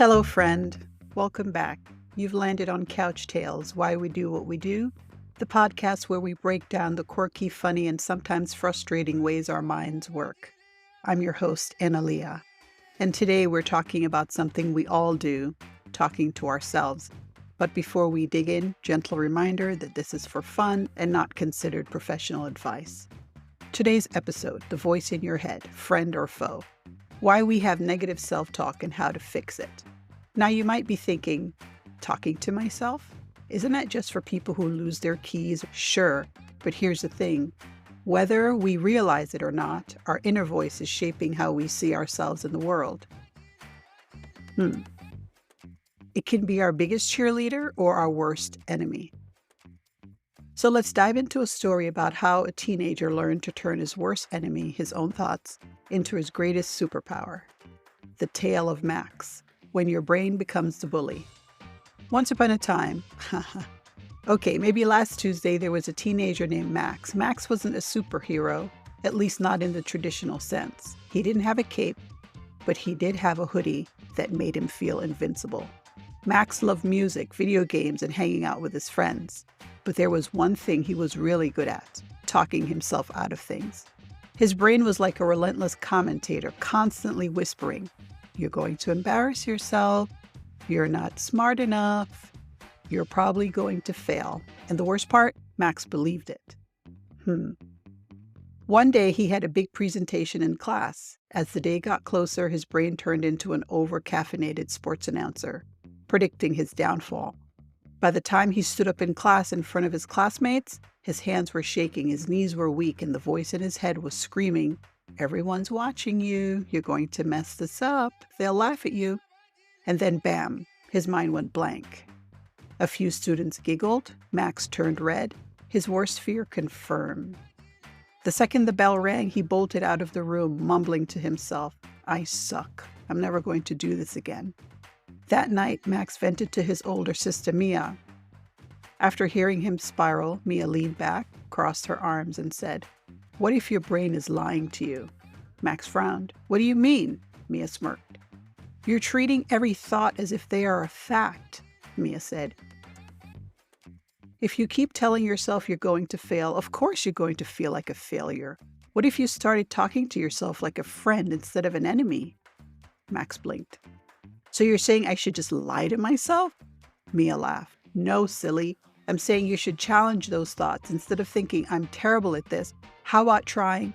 Hello, friend. Welcome back. You've landed on CouchTales, Why We Do What We Do, the podcast where we break down the quirky, funny, and sometimes frustrating ways our minds work. I'm your host, Analia, and today we're talking about something we all do, talking to ourselves. But before we dig in, gentle reminder that this is for fun and not considered professional advice. Today's episode, The Voice in Your Head, Friend or Foe. Why we have negative self-talk and how to fix it. Now you might be thinking, talking to myself? Isn't that just for people who lose their keys? Sure, but here's the thing. Whether we realize it or not, our inner voice is shaping how we see ourselves in the world. It can be our biggest cheerleader or our worst enemy. So let's dive into a story about how a teenager learned to turn his worst enemy, his own thoughts, into his greatest superpower. The tale of Max, when your brain becomes the bully. Once upon a time, maybe last Tuesday there was a teenager named Max. Max wasn't a superhero, at least not in the traditional sense. He didn't have a cape, but he did have a hoodie that made him feel invincible. Max loved music, video games, and hanging out with his friends. But there was one thing he was really good at, talking himself out of things. His brain was like a relentless commentator, constantly whispering, "You're going to embarrass yourself. You're not smart enough. You're probably going to fail." And the worst part, Max believed it. One day he had a big presentation in class. As the day got closer, his brain turned into an over-caffeinated sports announcer, predicting his downfall. By the time he stood up in class in front of his classmates, his hands were shaking, his knees were weak, and the voice in his head was screaming, "Everyone's watching you. You're going to mess this up. They'll laugh at you." And then bam, his mind went blank. A few students giggled. Max turned red. His worst fear confirmed. The second the bell rang, he bolted out of the room, mumbling to himself, "I suck. I'm never going to do this again." That night, Max vented to his older sister, Mia. After hearing him spiral, Mia leaned back, crossed her arms, and said, "What if your brain is lying to you?" Max frowned. "What do you mean?" Mia smirked. "You're treating every thought as if they are a fact," Mia said. "If you keep telling yourself you're going to fail, of course you're going to feel like a failure. What if you started talking to yourself like a friend instead of an enemy?" Max blinked. "So you're saying I should just lie to myself?" Mia laughed. "No, silly. I'm saying you should challenge those thoughts. Instead of thinking, 'I'm terrible at this,' how about trying,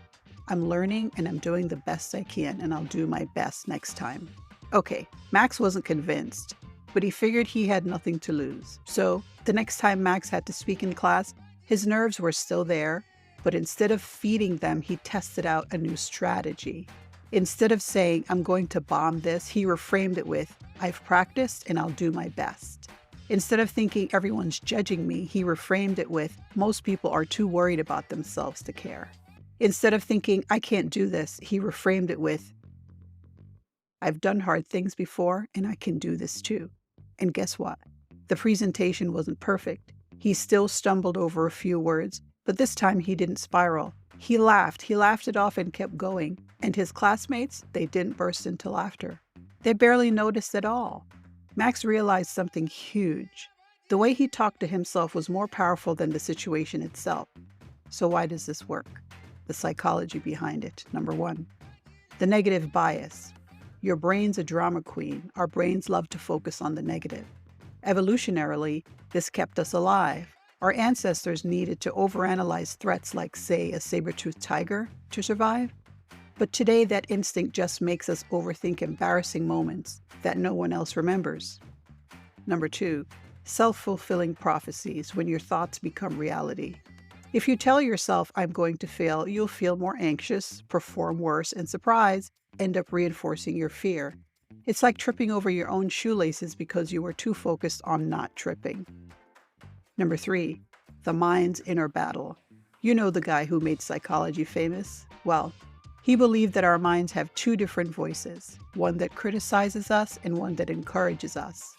'I'm learning and I'm doing the best I can and I'll do my best next time'?" Okay, Max wasn't convinced, but he figured he had nothing to lose. So the next time Max had to speak in class, his nerves were still there, but instead of feeding them, he tested out a new strategy. Instead of saying, "I'm going to bomb this," he reframed it with, "I've practiced and I'll do my best." Instead of thinking, "Everyone's judging me," he reframed it with, "Most people are too worried about themselves to care." Instead of thinking, "I can't do this," he reframed it with, "I've done hard things before and I can do this too." And guess what? The presentation wasn't perfect. He still stumbled over a few words, but this time he didn't spiral. He laughed it off and kept going. And his classmates, they didn't burst into laughter. They barely noticed at all. Max realized something huge. The way he talked to himself was more powerful than the situation itself. So why does this work? The psychology behind it. Number one, the negative bias. Your brain's a drama queen. Our brains love to focus on the negative. Evolutionarily, this kept us alive. Our ancestors needed to overanalyze threats like, say, a saber-toothed tiger to survive. But today, that instinct just makes us overthink embarrassing moments that no one else remembers. Number two, self-fulfilling prophecies, when your thoughts become reality. If you tell yourself, "I'm going to fail," you'll feel more anxious, perform worse, and surprise, end up reinforcing your fear. It's like tripping over your own shoelaces because you were too focused on not tripping. Number three, the mind's inner battle. You know the guy who made psychology famous? Well, he believed that our minds have two different voices, one that criticizes us and one that encourages us.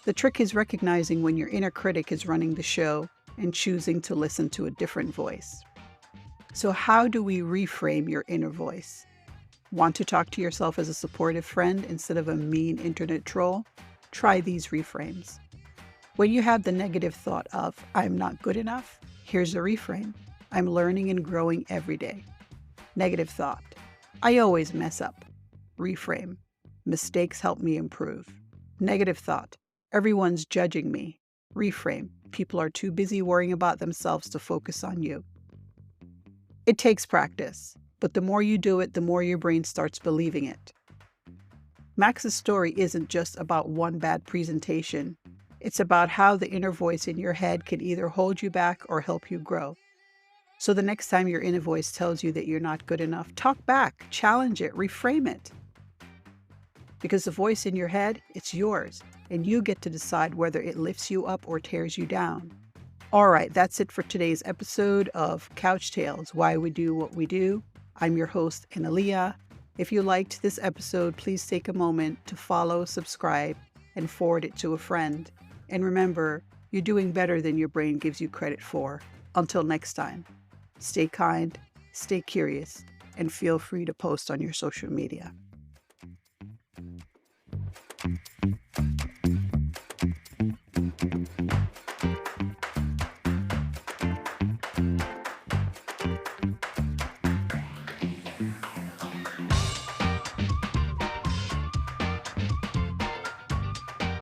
The trick is recognizing when your inner critic is running the show and choosing to listen to a different voice. So how do we reframe your inner voice? Want to talk to yourself as a supportive friend instead of a mean internet troll? Try these reframes. When you have the negative thought of, I'm not good enough, here's a reframe. I'm learning and growing every day. Negative thought, I always mess up. Reframe. Mistakes help me improve. Negative thought, everyone's judging me. Reframe. People are too busy worrying about themselves to focus on you. It takes practice, but the more you do it, the more your brain starts believing it. Max's story isn't just about one bad presentation. It's about how the inner voice in your head can either hold you back or help you grow. So the next time your inner voice tells you that you're not good enough, talk back, challenge it, reframe it. Because the voice in your head, it's yours, and you get to decide whether it lifts you up or tears you down. All right, that's it for today's episode of CouchTales, Why We Do What We Do. I'm your host, Analia. If you liked this episode, please take a moment to follow, subscribe, and forward it to a friend. And remember, you're doing better than your brain gives you credit for. Until next time, stay kind, stay curious, and feel free to post on your social media.